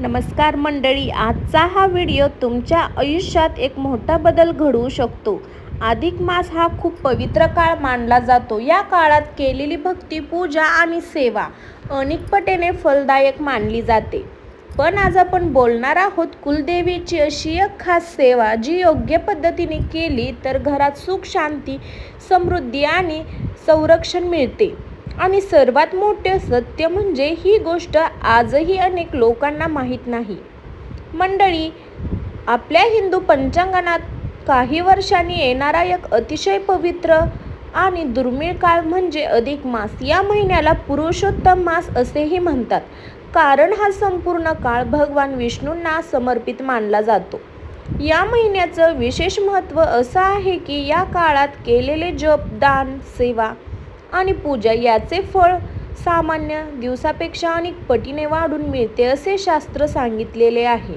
नमस्कार मंडळी, आजचा हा व्हिडिओ तुमच्या आयुष्यात एक मोठा बदल घडवू शकतो. अधिक मास हा खूप पवित्र काळ मानला जातो. या काळात केलेली भक्ती, पूजा आणि सेवा अनेक पटीने फलदायक मानली जाते. पण आज आपण बोलणार आहोत कुलदेवीची अशी एक खास सेवा जी योग्य पद्धतीने केली तर घरात सुख, शांती, समृद्धी आणि संरक्षण मिळते. आणि सर्वात मोठे सत्य म्हणजे ही गोष्ट आजही अनेक लोकांना माहीत नाही. मंडळी, आपल्या हिंदू पंचांगात काही वर्षांनी येणारा एक अतिशय पवित्र आणि दुर्मिळ काळ म्हणजे अधिक मास. या महिन्याला पुरुषोत्तम मास असेही म्हणतात, कारण हा संपूर्ण काळ भगवान विष्णूंना समर्पित मानला जातो. या महिन्याचं विशेष महत्त्व असं आहे की या काळात केलेले जप, दान, सेवा आणि पूजा याचे फळ सामान्य दिवसापेक्षा अनेक पटीने वाढून मिळते असे शास्त्र सांगितलेले आहे.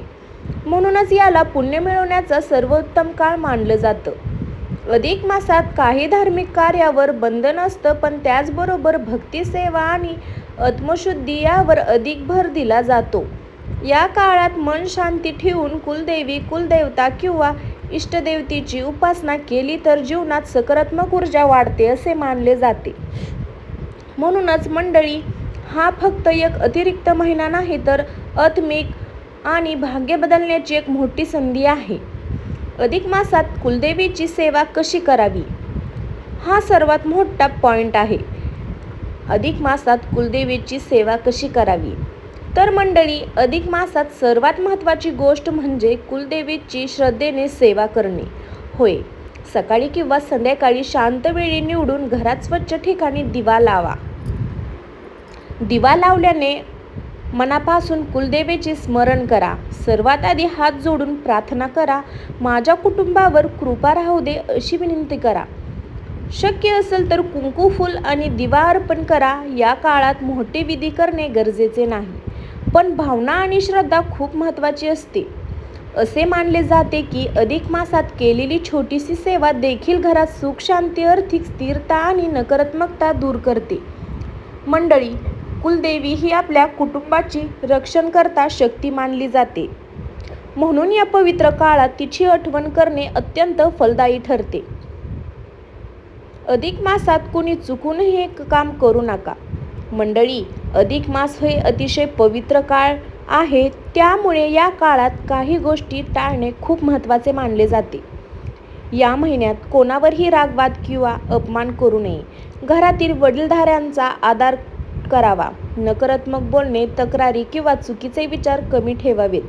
म्हणूनच याला पुण्य मिळवण्याचा सर्वोत्तम काळ मानलं जातं. अधिक मासात काही धार्मिक कार्यावर बंधन असतं, पण त्याचबरोबर भक्ती, सेवा आणि आत्मशुद्धी यावर अधिक भर दिला जातो. या काळात मन शांती ठेवून कुलदेवी, कुलदेवता किंवा इष्टदेवतेची उपासना केली तर जीवनात सकारात्मक ऊर्जा वाढते असे मानले जाते. म्हणूनच मंडळी, हा फक्त एक अतिरिक्त महिना नाही तर आत्मिक आणि भाग्य बदलण्याची एक मोठी संधी आहे. अधिक मासात कुलदेवीची सेवा कशी करावी हा सर्वात मोठा पॉइंट आहे. अधिक मासात कुलदेवीची सेवा कशी करावी तर मंडळी, अधिक मासात सर्वात महत्त्वाची गोष्ट म्हणजे कुलदेवीची श्रद्धेने सेवा करणे होय. सकाळी किंवा संध्याकाळी शांत वेळी निवडून घरात स्वच्छ ठिकाणी दिवा लावा. दिवा लावल्याने मनापासून कुलदेवीचे स्मरण करा. सर्वात आधी हात जोडून प्रार्थना करा, माझ्या कुटुंबावर कृपा राहू दे अशी विनंती करा. शक्य असेल तर कुंकू, फूल आणि दिवा अर्पण करा. या काळात मोठे विधी करणे गरजेचे नाही, पण भावना आणि श्रद्धा खूप महत्त्वाची असते. असे मानले जाते की अधिक मासात केलेली छोटीशी सेवा देखील घरात सुख, शांती, आर्थिक स्थिरता आणि नकारात्मकता दूर करते. मंडळी, कुलदेवी ही आपल्या कुटुंबाची रक्षणकर्ता शक्ती मानली जाते. म्हणून या पवित्र काळात तिची आठवण करणे अत्यंत फलदायी ठरते. अधिक मासात कुणी चुकूनही हे काम करू नका. मंडळी, अधिक मास हे अतिशय पवित्र काळ आहे, त्यामुळे या काळात काही गोष्टी टाळणे खूप महत्त्वाचे मानले जाते. या महिन्यात कोणावरही रागवाद किंवा अपमान करू नये. घरातील वडीलधाऱ्यांचा आदर करावा. नकारात्मक बोलणे, तक्रारी किंवा चुकीचे विचार कमी ठेवावेत.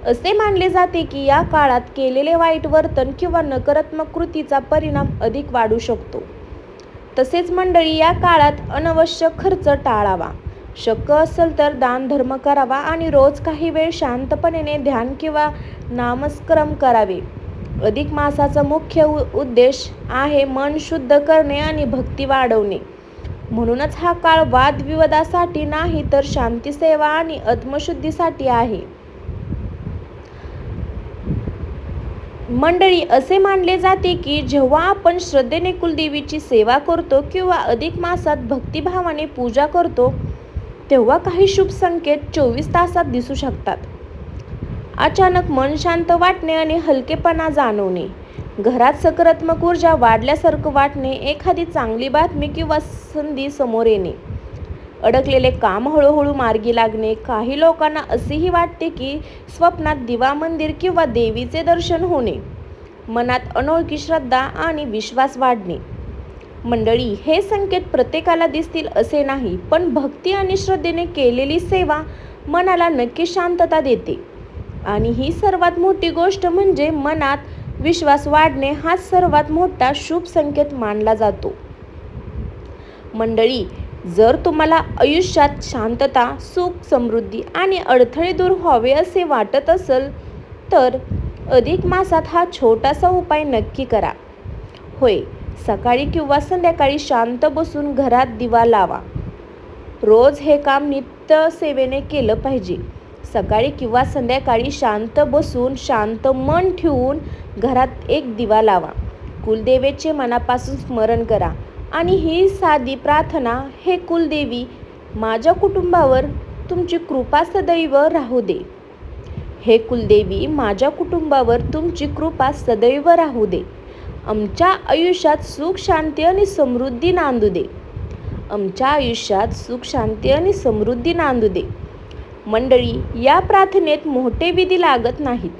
असे मानले जाते की या काळात केलेले वाईट वर्तन किंवा नकारात्मक कृतीचा परिणाम अधिक वाढू शकतो. तसेच मंडळी, या काळात अनावश्यक खर्च टाळावा. शक्य असेल तर दान धर्म करावा आणि रोज काही वेळ शांतपणे ध्यान किंवा नामस्मरण करावे. अधिक मासाचा मुख्य उद्देश आहे मन शुद्ध करणे आणि भक्ती वाढवणे. म्हणूनच हा काळ वादविवादासाठी नाही तर शांती, सेवा आणि आत्मशुद्धीसाठी आहे. मंडळी, असे मानले जाते की जेव्हा आपण श्रद्धेने कुलदेवीची सेवा करतो किंवा अधिक मासात भक्तिभावाने पूजा करतो, तेव्हा काही शुभ संकेत 24 तासात दिसू शकतात. अचानक मन शांत वाटणे आणि हलकेपणा जाणवणे, घरात सकारात्मक ऊर्जा वाढल्यासारखं वाटणे, एखादी चांगली बातमी किंवा संधी समोर येणे, अडकलेले काम हळूहळू मार्गी लागणे. काही लोकांना असेही वाटते की स्वप्नात दिवा, मंदिर किंवा देवीचे दर्शन होणे, मनात अनोळखी श्रद्धा आणि विश्वास वाढणे. मंडळी, हे संकेत प्रत्येकाला दिसतील असे नाही, पण भक्ती आणि श्रद्धेने केलेली सेवा मनाला नक्की शांतता देते. आणि ही सर्वात मोठी गोष्ट म्हणजे मनात विश्वास वाढणे हाच सर्वात मोठा शुभ संकेत मानला जातो. मंडळी, जर तुम्हाला आयुष्यात शांतता, सुख, समृद्धी आणि अडथळे दूर व्हावे असे वाटत असेल तर अधिक मासात हा छोटासा उपाय नक्की करा. होय, सकाळी किंवा संध्याकाळी शांत बसून घरात दिवा लावा. रोज हे काम नित्यसेवेने केलं पाहिजे. सकाळी किंवा संध्याकाळी शांत बसून शांत मन ठेवून घरात एक दिवा लावा. कुलदेवीचे मनापासून स्मरण करा आणि ही साधी प्रार्थना, हे कुलदेवी, माझ्या कुटुंबावर तुमची कृपा सदैव राहू दे. हे कुलदेवी, माझ्या कुटुंबावर तुमची कृपा सदैव राहू दे. आमच्या आयुष्यात सुख, शांती आणि समृद्धी नांदू दे. आमच्या आयुष्यात सुख, शांती आणि समृद्धी नांदू दे. मंडळी, या प्रार्थनेत मोठे विधी लागत नाहीत.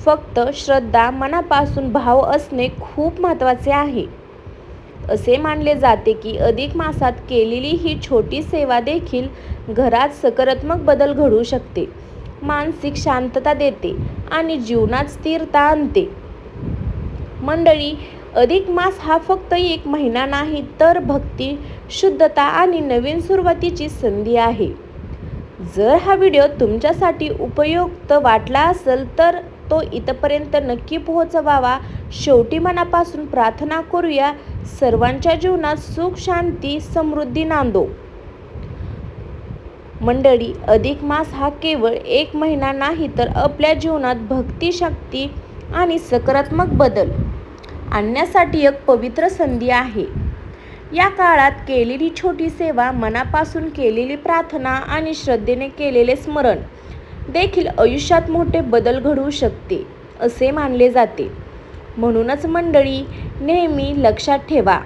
फक्त श्रद्धा, मनापासून भाव असणे खूप महत्त्वाचे आहे. असे मानले जाते की अधिक मासात केलेली ही छोटी सेवा देखील घरात सकारात्मक बदल घडवू शकते, मानसिक शांतता देते आणि जीवनात स्थिरता आणते. मंडळी, अधिक मास हा फक्त एक महिना नाही, तर भक्ती, शुद्धता आणि नवीन सुरुवातीची संधी आहे. जर हा व्हिडिओ तुमच्यासाठी उपयुक्त वाटला असेल तर तो इथपर्यंत नक्की पोहोचवावा. शेवटी मनापासून प्रार्थना करूया, सर्वांच्या जीवनात सुख, शांती, समृद्धी नांदो. मंडळी, अधिक मास हा केवळ एक महिना नाही, तर आपल्या जीवनात भक्ती, शक्ती आणि सकारात्मक बदल आणण्यासाठी एक पवित्र संधी आहे. या काळात केलेली छोटी सेवा, मनापासून केलेली प्रार्थना आणि श्रद्धेने केलेले स्मरण देखील आयुष्यात मोठे बदल घडवू शकते असे मानले जाते. म्हणूनच मंडळी, नेहमी लक्षात ठेवा,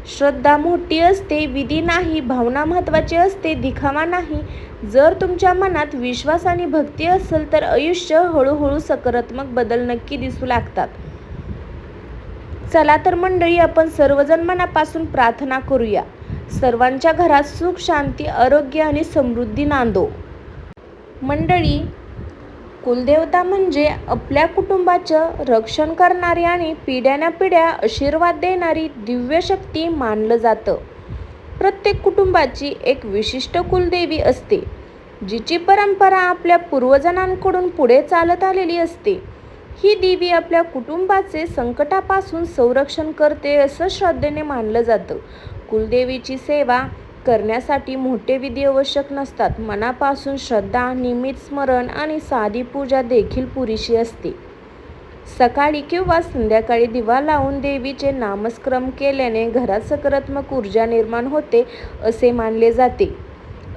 श्रद्धा मोठी असते, विधी नाही. भावना महत्त्वाची असते, दिखावा नाही. जर तुमच्या मनात विश्वास आणि भक्ती असेल तर आयुष्य हळूहळू सकारात्मक बदल नक्की दिसू लागतात. चला तर मंडळी, आपण सर्वजण मनापासून प्रार्थना करूया. सर्वांच्या घरात सुख, शांती, आरोग्य आणि समृद्धी नांदो. मंडळी, कुलदेवता म्हणजे आपल्या कुटुंबाचं रक्षण करणारी आणि पिढ्यानपिढ्या आशीर्वाद देणारी दिव्य शक्ती मानलं जातं. प्रत्येक कुटुंबाची एक विशिष्ट कुलदेवी असते, जिची परंपरा आपल्या पूर्वजांकडून पुढे चालत आलेली असते. ही देवी आपल्या कुटुंबाचे संकटापासून संरक्षण करते असं श्रद्धेने मानलं जातं. कुलदेवीची सेवा करण्यासाठी मोठे विधी आवश्यक नसतात. मनापासून श्रद्धा, नियमित स्मरण आणि साधी पूजा देखील पुरेशी असते. सकाळी किंवा संध्याकाळी दिवा लावून देवीचे नामस्मरण केल्याने घरात सकारात्मक ऊर्जा निर्माण होते असे मानले जाते.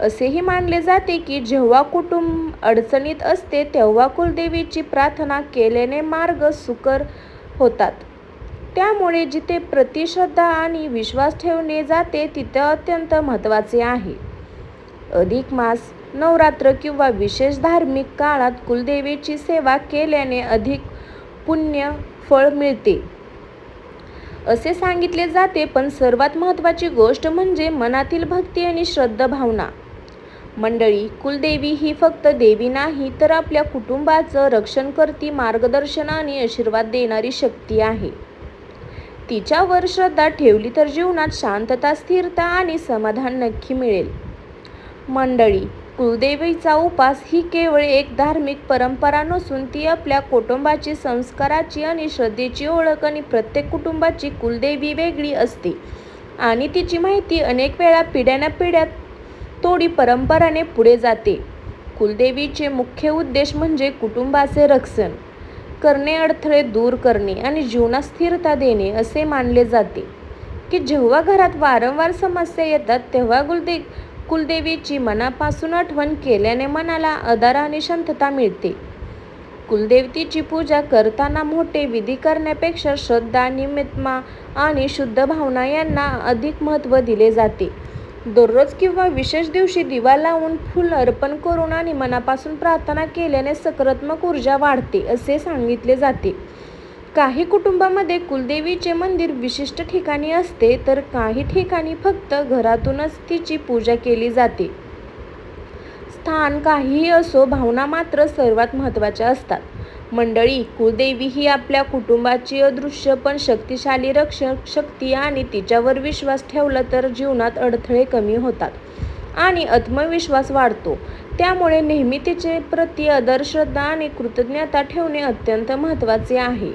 असेही मानले जाते की जेव्हा कुटुंब अडचणीत असते तेव्हा कुलदेवीची प्रार्थना केल्याने मार्ग सुकर होतात. त्यामुळे जिथे प्रतिश्रद्धा आणि विश्वास ठेवले जाते तिथे अत्यंत महत्त्वाचे आहे. अधिक मास, नवरात्र किंवा विशेष धार्मिक काळात कुलदेवीची सेवा केल्याने अधिक पुण्य फळ मिळते असे सांगितले जाते. पण सर्वात महत्त्वाची गोष्ट म्हणजे मनातील भक्ती आणि श्रद्धा भावना. मंडळी, कुलदेवी ही फक्त देवी नाही, तर आपल्या कुटुंबाचं रक्षण करती, मार्गदर्शन आणि आशीर्वाद देणारी शक्ती आहे. तिच्यावर श्रद्धा ठेवली तर जीवनात शांतता, स्थिरता आणि समाधान नक्की मिळेल. मंडळी, कुलदेवीचा उपास ही केवळ एक धार्मिक परंपरा नसून ती आपल्या कुटुंबाची, संस्काराची आणि श्रद्धेची ओळख. आणि प्रत्येक कुटुंबाची कुलदेवी वेगळी असते आणि तिची माहिती अनेक वेळा पिढ्यानपिढ्या तोडी परंपराने पुढे जाते. कुलदेवीचे मुख्य उद्देश म्हणजे कुटुंबाचे रक्षण करणे, अडथळे दूर करणे आणि जीवनात स्थिरता देणे असे मानले जाते की जेव्हा घरात वारंवार समस्या येतात तेव्हा कुलदेवीची मनापासून आठवण केल्याने मनाला आधार आणि शांतता मिळते. कुलदेवतेची पूजा करताना मोठे विधी करण्यापेक्षा श्रद्धा, निमित्मा आणि शुद्ध भावना यांना अधिक महत्त्व दिले जाते. दररोज किंवा विशेष दिवशी दिवा लावून, फूल अर्पण करून आणि मनापासून प्रार्थना केल्याने सकारात्मक ऊर्जा वाढते असे सांगितले जाते. काही कुटुंबामध्ये कुलदेवीचे मंदिर विशिष्ट ठिकाणी असते, तर काही ठिकाणी फक्त घरातूनच तिची पूजा केली जाते. स्थान काहीही असो, भावना मात्र सर्वात महत्त्वाच्या असतात. मंडळी, कुलदेवी ही आपल्या कुटुंबाची अदृश्य पण शक्तिशाली रक्षक शक्ती आणि तिच्यावर विश्वास ठेवला तर जीवनात अडथळे कमी होतात आणि आत्मविश्वास वाढतो. त्यामुळे नेहमी तिचे प्रति आदर, श्रद्धा आणि कृतज्ञता ठेवणे अत्यंत महत्त्वाचे आहे.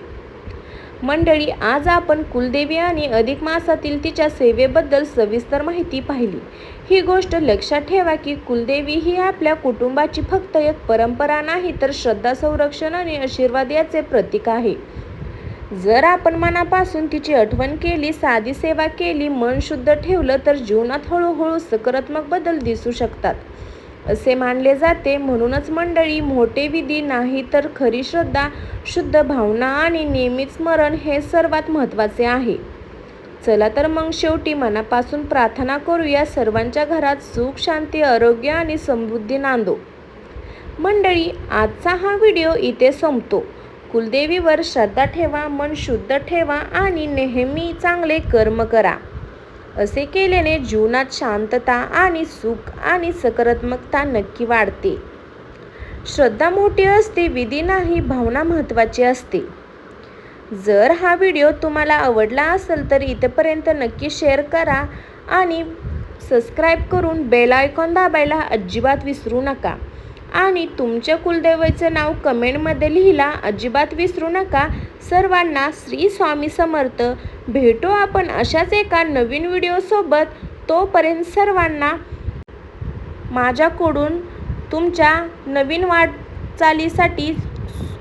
मंडळी, आज आपण कुलदेवी आणि अधिक मासातील तिच्या सेवेबद्दल सविस्तर माहिती पाहिली. ही गोष्ट लक्षात ठेवा की कुलदेवी ही आपल्या कुटुंबाची फक्त एक परंपरा नाही, तर श्रद्धा, संरक्षण आणि आशीर्वाद याचे प्रतीक आहे. जर आपण मनापासून तिची आठवण केली, साधी सेवा केली, मन शुद्ध ठेवलं तर जीवनात हळूहळू सकारात्मक बदल दिसू शकतात. असे मानले जाते. म्हणूनच मंडळी, मोठे विधी नाही तर खरी श्रद्धा, शुद्ध भावना आणि नियमित स्मरण हे सर्वात महत्त्वाचे आहे. चला तर मग शेवटी मनापासून प्रार्थना करूया, सर्वांच्या घरात सुख, शांती, आरोग्य आणि समृद्धी नांदो. मंडळी, आजचा हा व्हिडिओ इथे संपतो. कुलदेवीवर श्रद्धा ठेवा, मन शुद्ध ठेवा आणि नेहमी चांगले कर्म करा. असे केल्याने जीवनात शांतता आणि सुख आणि सकारात्मकता नक्की वाढते. श्रद्धा मोठी असते, विधी नाही, भावना महत्त्वाची असते. जर हा व्हिडिओ तुम्हाला आवडला असेल तर इथपर्यंत नक्की शेअर करा आणि सबस्क्राईब करून बेल आयकॉन दाबायला अजिबात विसरू नका. आणि तुमच्या कुलदेवाचं नाव कमेंटमध्ये लिहायला अजिबात विसरू नका. सर्वांना श्री स्वामी समर्थ. भेटू आपण अशाच एका नवीन व्हिडिओसोबत. तोपर्यंत सर्वांना माझ्याकडून तुमच्या नवीन वाटचालीसाठी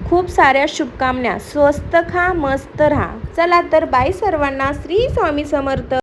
खूप साऱ्या शुभकामना. स्वस्त खा, मस्त राहा. चला तर बाय सर्वांना. श्री स्वामी समर्थ.